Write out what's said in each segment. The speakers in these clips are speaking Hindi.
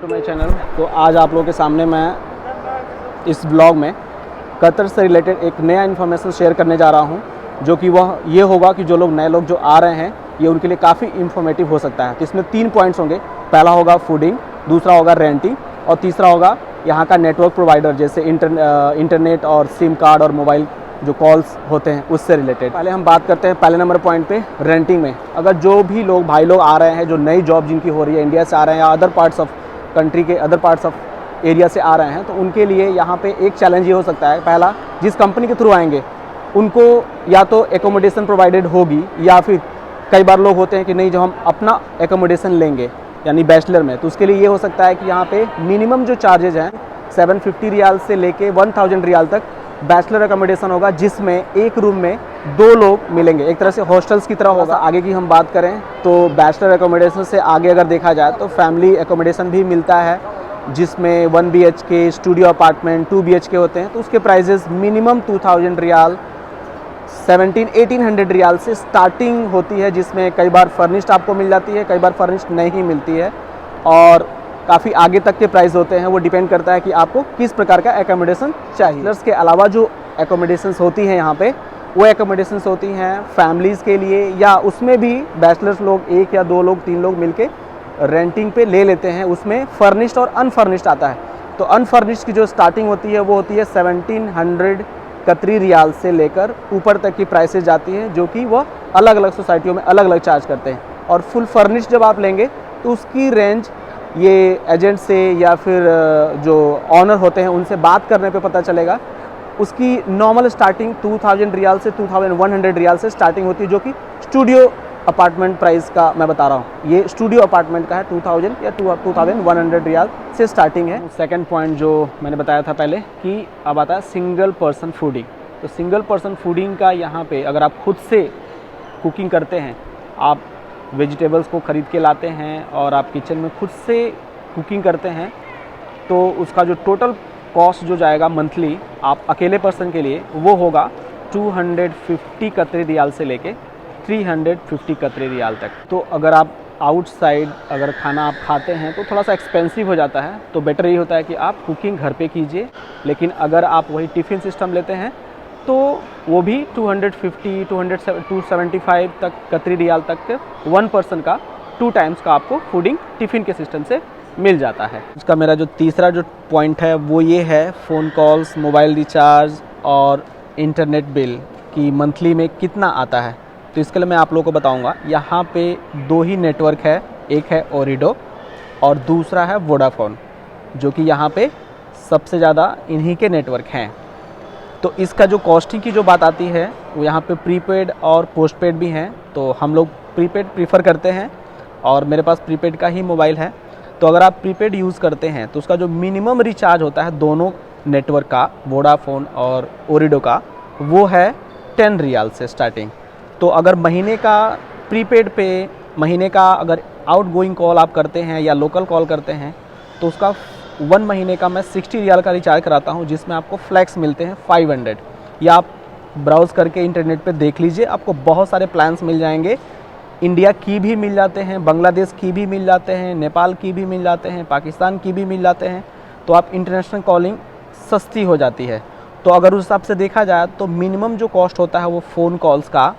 To my channel. तो आज आप लोगों के सामने मैं इस ब्लॉग में कतर से रिलेटेड एक नया इन्फॉर्मेशन शेयर करने जा रहा हूं, जो कि वह ये होगा कि जो नए लोग जो आ रहे हैं ये उनके लिए काफ़ी इन्फॉर्मेटिव हो सकता है। तो इसमें 3 पॉइंट्स होंगे। पहला होगा फूडिंग, दूसरा होगा रेंटिंग और तीसरा होगा यहाँ का नेटवर्क प्रोवाइडर, जैसे इंटरनेट और सिम कार्ड और मोबाइल जो कॉल्स होते हैं उससे रिलेटेड। पहले हम बात करते हैं पहले नंबर पॉइंट पे, रेंटिंग में। अगर जो भी लोग भाई लोग आ रहे हैं, जो नई जॉब जिनकी हो रही है, इंडिया से आ रहे हैं या अदर पार्ट्स ऑफ कंट्री के अदर पार्ट्स ऑफ एरिया से आ रहे हैं, तो उनके लिए यहाँ पे एक चैलेंज ये हो सकता है। पहला, जिस कंपनी के थ्रू आएंगे उनको या तो एकोमोडेशन प्रोवाइडेड होगी, या फिर कई बार लोग होते हैं कि नहीं, जो हम अपना एकोमोडेशन लेंगे यानी बैचलर में, तो उसके लिए ये हो सकता है कि यहाँ पे मिनिमम जो चार्जेज हैं 750 रियाल से लेके 1000 रियाल तक बैचलर एकोमोडेशन होगा, जिसमें एक रूम में 2 लोग मिलेंगे। एक तरह से हॉस्टल्स की तरह होगा। आगे की हम बात करें तो बैचलर एकोमोडेशन से आगे अगर देखा जाए तो फैमिली एकोमोडेशन भी मिलता है, जिसमें 1 BHK स्टूडियो अपार्टमेंट 2 BHK होते हैं। तो उसके प्राइजेस मिनिमम 2000 रियाल 1700-1800 रियाल से स्टार्टिंग होती है, जिसमें कई बार फर्निश्ड आपको मिल जाती है, कई बार फर्निश्ड नहीं मिलती है, और काफ़ी आगे तक के प्राइस होते हैं। वो डिपेंड करता है कि आपको किस प्रकार का एकोमोडेशन चाहिए। बैचलर्स के अलावा जो एकोमोडेशंस होती हैं यहाँ पे, वो एकोमोडेशंस होती हैं फैमिलीज़ के लिए, या उसमें भी बैचलर्स लोग 1 या 2 लोग 3 लोग मिलके रेंटिंग पे ले लेते हैं। उसमें फर्निश्ड और अनफर्निश्ड आता है। तो अनफर्निश्ड की जो स्टार्टिंग होती है वो होती है 1700 कतरी रियाल से लेकर ऊपर तक की प्राइसेस जाती हैं, जो कि वह अलग अलग सोसाइटियों में अलग अलग चार्ज करते हैं। और फुल फर्निश्ड जब आप लेंगे तो उसकी रेंज ये एजेंट से या फिर जो ऑनर होते हैं उनसे बात करने पे पता चलेगा। उसकी नॉर्मल स्टार्टिंग 2000 रियाल से 2100 रियाल से स्टार्टिंग होती है, जो कि स्टूडियो अपार्टमेंट प्राइस का मैं बता रहा हूँ। ये स्टूडियो अपार्टमेंट का है, 2000 या 2100 रियाल से स्टार्टिंग है। सेकंड पॉइंट जो मैंने बताया था पहले कि अब आता है सिंगल पर्सन फूडिंग। तो सिंगल पर्सन फूडिंग का यहाँ पे अगर आप खुद से कुकिंग करते हैं, आप वेजिटेबल्स को ख़रीद के लाते हैं और आप किचन में खुद से कुकिंग करते हैं, तो उसका जो टोटल कॉस्ट जो जाएगा मंथली आप अकेले पर्सन के लिए, वो होगा 250 कतरी रियाल से लेके 350 कतरी रियाल तक। तो अगर आप आउटसाइड अगर खाना आप खाते हैं तो थोड़ा सा एक्सपेंसिव हो जाता है, तो बेटर ये होता है कि आप कुकिंग घर पे कीजिए। लेकिन अगर आप वही टिफ़िन सिस्टम लेते हैं तो वो भी 250 275 तक कतरी रियाल तक 1 पर्सन का 2 टाइम्स का आपको फूडिंग टिफ़िन के सिस्टम से मिल जाता है। इसका मेरा जो तीसरा जो पॉइंट है वो ये है, फ़ोन कॉल्स, मोबाइल रिचार्ज और इंटरनेट बिल की मंथली में कितना आता है। तो इसके लिए मैं आप लोगों को बताऊंगा। यहाँ पे 2 ही नेटवर्क है, एक है ओरिडो और दूसरा है वोडाफोन, जो कि यहाँ पे सबसे ज़्यादा इन्हीं के नेटवर्क हैं। तो इसका जो कॉस्टिंग की जो बात आती है वो यहाँ पे प्रीपेड और पोस्टपेड भी हैं। तो हम लोग प्रीपेड प्रीफर करते हैं और मेरे पास प्रीपेड का ही मोबाइल है। तो अगर आप प्रीपेड यूज़ करते हैं तो उसका जो मिनिमम रिचार्ज होता है दोनों नेटवर्क का, वोडाफोन और ओरिडो का, वो है 10 रियाल से स्टार्टिंग। तो अगर महीने का प्रीपेड पे महीने का अगर आउटगोइंग कॉल आप करते हैं या लोकल कॉल करते हैं तो उसका 1 महीने का मैं 60 रियाल का रिचार्ज कराता हूं, जिसमें आपको फ्लैक्स मिलते हैं 500। या आप ब्राउज़ करके इंटरनेट पे देख लीजिए, आपको बहुत सारे प्लान्स मिल जाएंगे। इंडिया की भी मिल जाते हैं, बांग्लादेश की भी मिल जाते हैं, नेपाल की भी मिल जाते हैं, पाकिस्तान की भी मिल जाते हैं। तो आप इंटरनेशनल कॉलिंग सस्ती हो जाती है। तो अगर उस हिसाब से देखा जाए तो मिनिमम जो कॉस्ट होता है वो फ़ोन कॉल्स का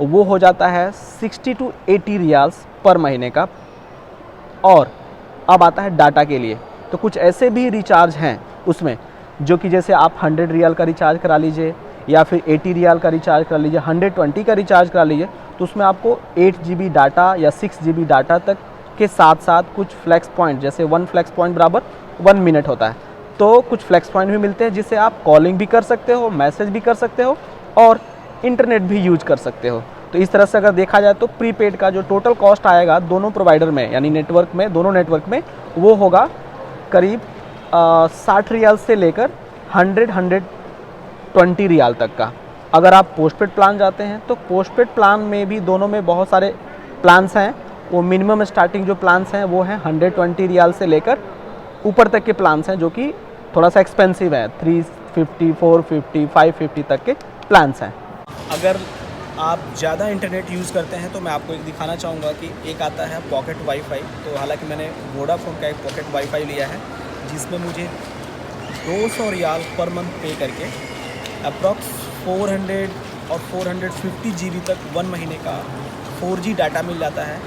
वो हो जाता है 60 to 80 रियाल्स पर महीने का। और अब आता है डाटा के लिए। तो कुछ ऐसे भी रिचार्ज हैं उसमें, जो कि जैसे आप 100 रियाल का रिचार्ज करा लीजिए या फिर 80 रियाल का रिचार्ज करा लीजिए, 120 का रिचार्ज करा लीजिए, तो उसमें आपको 8 GB डाटा या 6 GB डाटा तक के साथ साथ कुछ फ्लैक्स पॉइंट, जैसे 1 फ्लैक्स पॉइंट बराबर 1 मिनट होता है, तो कुछ फ्लैक्स पॉइंट भी मिलते हैं जिससे आप कॉलिंग भी कर सकते हो, मैसेज भी कर सकते हो और इंटरनेट भी यूज कर सकते हो। तो इस तरह से अगर देखा जाए तो प्रीपेड का जो टोटल कॉस्ट आएगा दोनों प्रोवाइडर में, यानी नेटवर्क में, दोनों नेटवर्क में, वो होगा करीब 60 रियाल से लेकर 120 रियाल तक का। अगर आप पोस्टपेड प्लान जाते हैं तो पोस्टपेड प्लान में भी दोनों में बहुत सारे प्लान्स हैं। वो मिनिमम स्टार्टिंग जो प्लान्स हैं वो हैं 120 रियाल से लेकर ऊपर तक के प्लान्स हैं, जो कि थोड़ा सा एक्सपेंसिव है, 350, 450, 550 तक के प्लान्स हैं। अगर आप ज़्यादा इंटरनेट यूज़ करते हैं तो मैं आपको एक दिखाना चाहूँगा कि एक आता है पॉकेट वाईफाई। तो हालांकि मैंने वोडाफोन का एक पॉकेट वाईफाई लिया है जिसमें मुझे 200 रियाल पर मंथ पे करके अप्रॉक्स 400 और 450 GB तक 1 महीने का 4G डाटा मिल जाता है,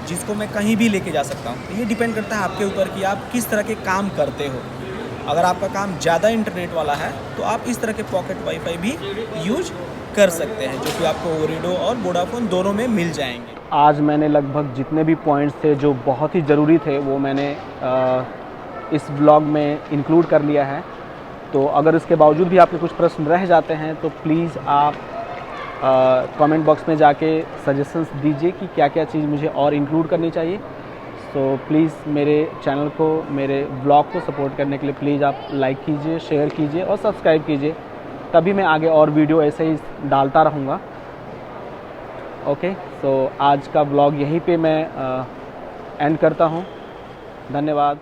जिसको मैं कहीं भी लेके जा सकता हूँ। ये डिपेंड करता है आपके ऊपर कि आप किस तरह के काम करते हो। अगर आपका काम ज़्यादा इंटरनेट वाला है तो आप इस तरह के पॉकेट वाईफाई भी यूज कर सकते हैं, जो कि आपको ओरिडो और वोडाफोन दोनों में मिल जाएंगे। आज मैंने लगभग जितने भी पॉइंट्स थे जो बहुत ही ज़रूरी थे वो मैंने इस ब्लॉग में इंक्लूड कर लिया है। तो अगर इसके बावजूद भी आपके कुछ प्रश्न रह जाते हैं तो प्लीज़ आप कमेंट बॉक्स में जाके सजेशंस दीजिए कि क्या क्या चीज़ मुझे और इंक्लूड करनी चाहिए। सो प्लीज़ मेरे चैनल को, मेरे ब्लॉग को सपोर्ट करने के लिए प्लीज़ आप लाइक कीजिए, शेयर कीजिए और सब्सक्राइब कीजिए, तभी मैं आगे और वीडियो ऐसे ही डालता रहूँगा। ओके, सो आज का ब्लॉग यहीं पे मैं एंड करता हूँ। धन्यवाद।